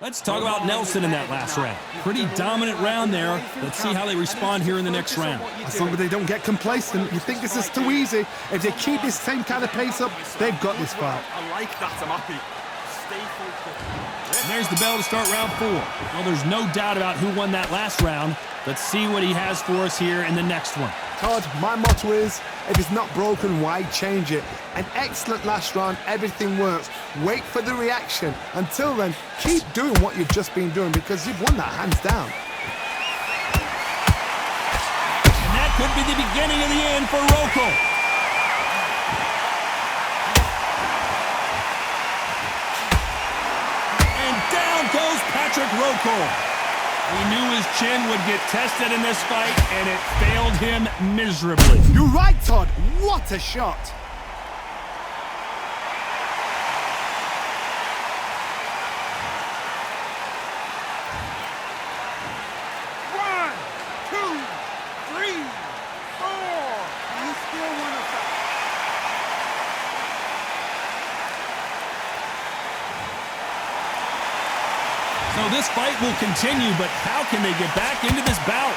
Let's talk about Nelson in that last round. Pretty dominant round there. Let's see how they respond here in the next round. As long as they don't get complacent, you think this is too easy. If they keep this same kind of pace up, they've got this fight. I like that, I'm happy. Stay focused. And there's the bell to start round 4. Well, there's no doubt about who won that last round. Let's see what he has for us here in the next one. Todd, my motto is, if it's not broken, why change it? An excellent last round, everything works. Wait for the reaction. Until then, keep doing what you've just been doing because you've won that hands down. And that could be the beginning of the end for Rokohl. And down goes Patrick Rokohl. We knew his chin would get tested in this fight, and it failed him miserably. You're right, Todd. What a shot. One, two, three, four. You still want to fight? So this fight will continue, but how can they get back into this bout?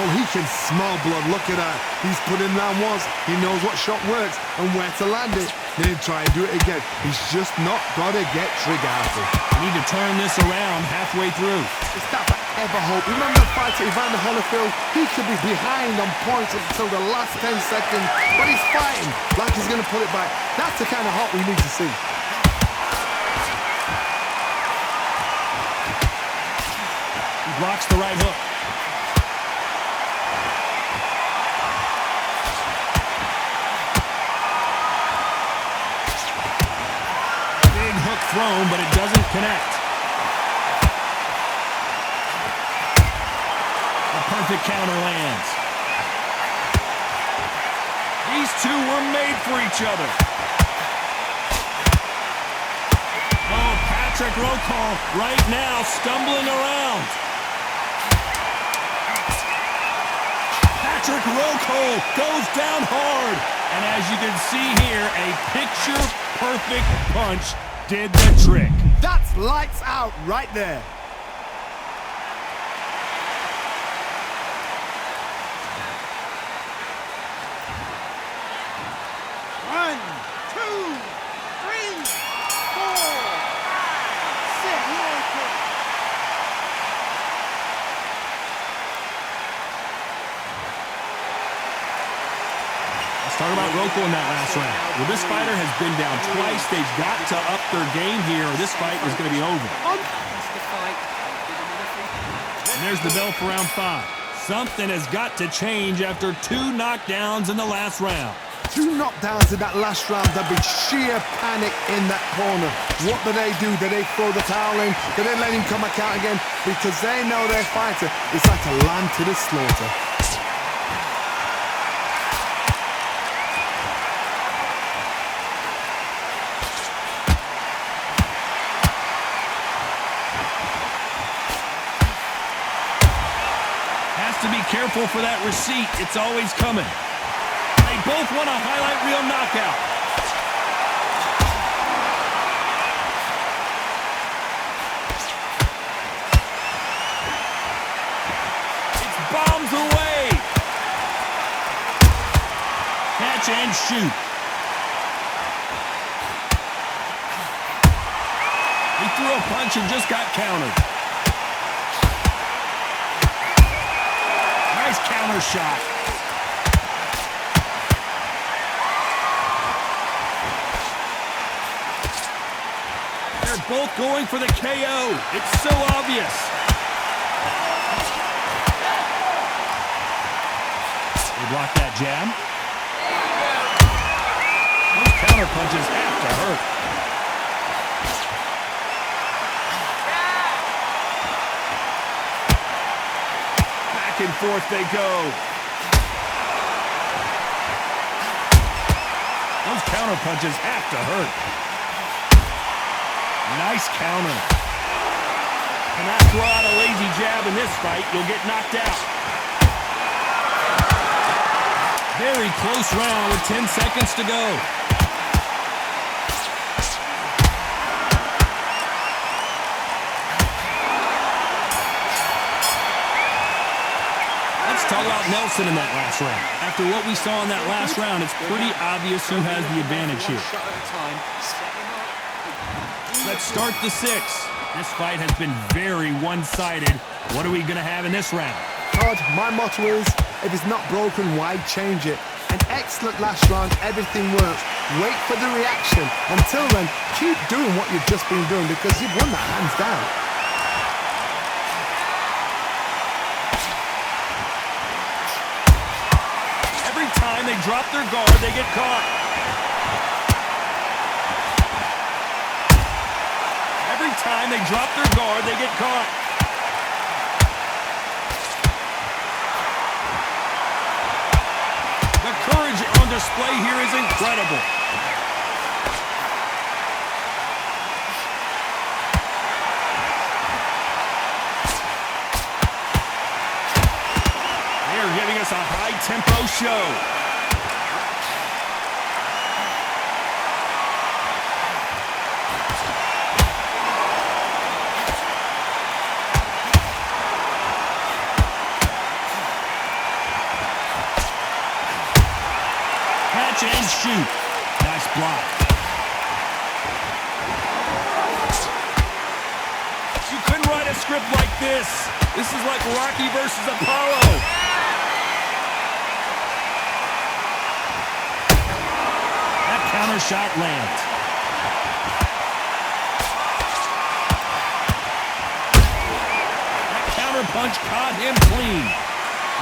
Oh, he can smell blood. Look at that. He's put in round once. He knows what shot works and where to land it. Then he'll try and do it again. He's just not got to get trigger happy. Need to turn this around halfway through. It's that ever hope. Remember the fight to Evander Holyfield? He could be behind on points until the last 10 seconds, but he's fighting like he's going to put it back. That's the kind of hope we need to see. Blocks the right hook. Big hook thrown, but it doesn't connect. A perfect counter lands. These two were made for each other. Oh, Patrick Rokohl right now stumbling around. Patrick Rokohl goes down hard. And as you can see here, a picture-perfect punch did the trick. That's lights out right there. One, two, three, four, five, 6. Talk about Rokohl in that last round. Well, this fighter has been down twice. They've got to up their game here, or this fight is going to be over. And there's the bell for round 5. Something has got to change after 2 knockdowns in the last round. 2 knockdowns in that last round. There'll be sheer panic in that corner. What do? Do they throw the towel in? Do they let him come back out again? Because they know their fighter is like a lamb to the slaughter. To be careful for that receipt. It's always coming. They both want a highlight reel knockout. It's bombs away. Catch and shoot. He threw a punch and just got countered. Nice counter shot. They're both going for the KO. It's so obvious. They block that jab. Those counter punches have to hurt. Back and forth they go. Those counter punches have to hurt. Nice counter. Cannot throw out a lazy jab in this fight. You'll get knocked out. Very close round with 10 seconds to go. talk about Nelson in that last round. After what we saw in that last round, it's pretty obvious who has the advantage here. Let's start the 6. This fight has been very one-sided. What are we going to have in this round? Todd, my motto is, if it's not broken, why change it? An excellent last round, everything works. Wait for the reaction. Until then, keep doing what you've just been doing because you've won that hands down. Every time they drop their guard, they get caught. Every time they drop their guard, they get caught. The courage on display here is incredible. They are giving us a high-tempo show. And shoot. Nice block. You couldn't write a script like this. This is like Rocky versus Apollo. That counter shot lands. That counter punch caught him clean.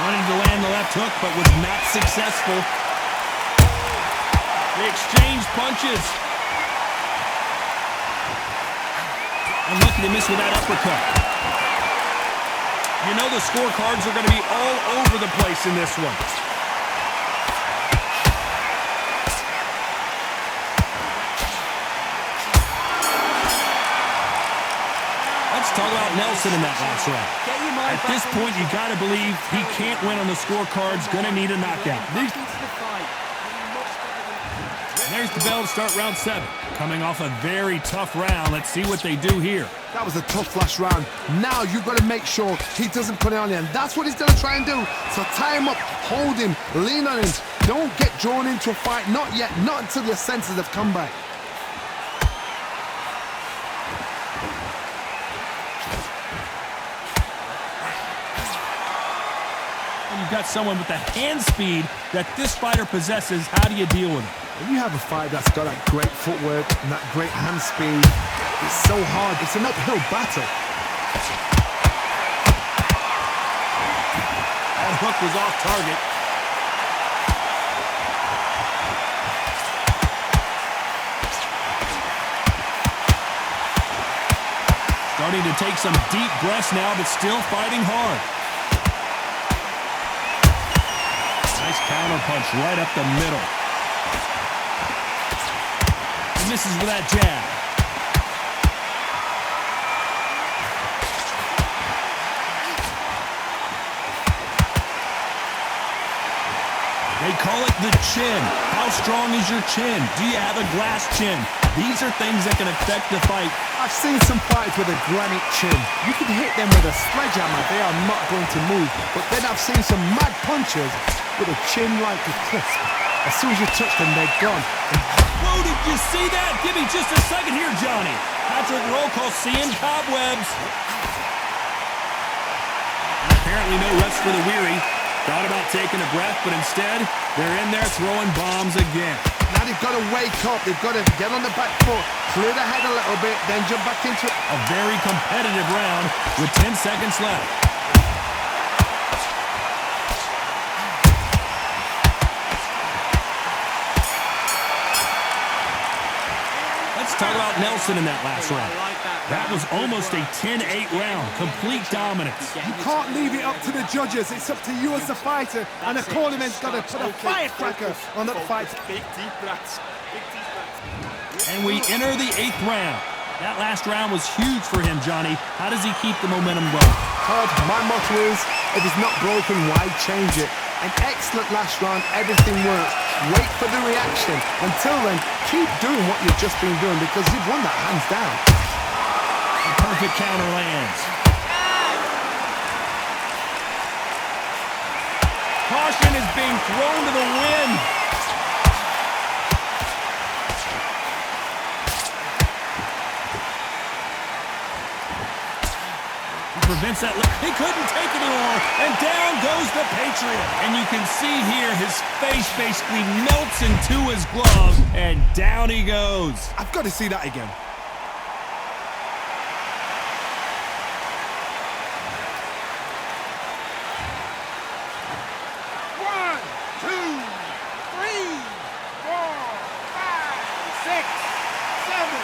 Wanted to land the left hook, but was not successful. They exchange punches. And looking to miss with that uppercut. You know the scorecards are going to be all over the place in this one. Let's talk about Nelson in that last round. At this point, you got to believe he can't win on the scorecards. Going to need a knockout. There's the bell to start round 7. Coming off a very tough round. Let's see what they do here. That was a tough last round. Now you've got to make sure he doesn't put it on you. And that's what he's going to try and do. So tie him up, hold him, lean on him. Don't get drawn into a fight. Not yet. Not until your senses have come back. You've got someone with the hand speed that this fighter possesses. How do you deal with it? When you have a fight that's got that great footwork and that great hand speed, it's so hard. It's an uphill battle. That hook was off target. Starting to take some deep breaths now, but still fighting hard. Nice counter punch right up the middle. He misses with that jab. They call it the chin. How strong is your chin? Do you have a glass chin? These are things that can affect the fight. I've seen some fighters with a granite chin. You can hit them with a sledgehammer. They are not going to move. But then I've seen some mad punchers with a chin like a crisp. As soon as you touch them, they're gone. Whoa, did you see that? Give me just a second here, Johnny. Patrick Rokohl seeing cobwebs. Apparently no rest for the weary. Thought about taking a breath, but instead, they're in there throwing bombs again. Now they've got to wake up. They've got to get on the back foot, clear the head a little bit, then jump back into it. A very competitive round with 10 seconds left. Let's talk about Nelson in that last round. That was almost a 10-8 round, complete dominance. You can't leave it up to the judges. It's up to you as the fighter, and the cornerman's got to put a firecracker on that fight. Big deep breaths. Big deep breaths. And we enter the 8th round. That last round was huge for him, Johnny. How does he keep the momentum going? Todd, my motto is, if it's not broken, why change it? An excellent last round, everything works. Wait for the reaction. Until then, keep doing what you've just been doing because you've won that hands down. A perfect counter lands. Caution is being thrown to the wind. Prevents that. He couldn't take it anymore, and down goes the Patriot. And you can see here his face basically melts into his glove, and down he goes. I've got to see that again. One, two, three, four, five, six, seven,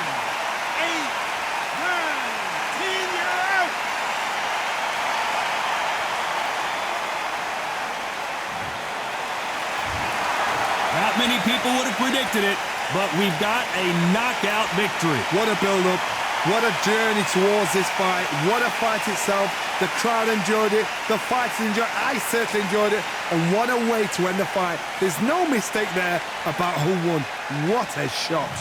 eight, nine, 10. You're out. Not many people would have predicted it, but we've got a knockout victory. What a build-up. What a journey towards this fight. What a fight itself. The crowd enjoyed it. The fighters enjoyed it. I certainly enjoyed it. And what a way to end the fight. There's no mistake there about who won. What a shot.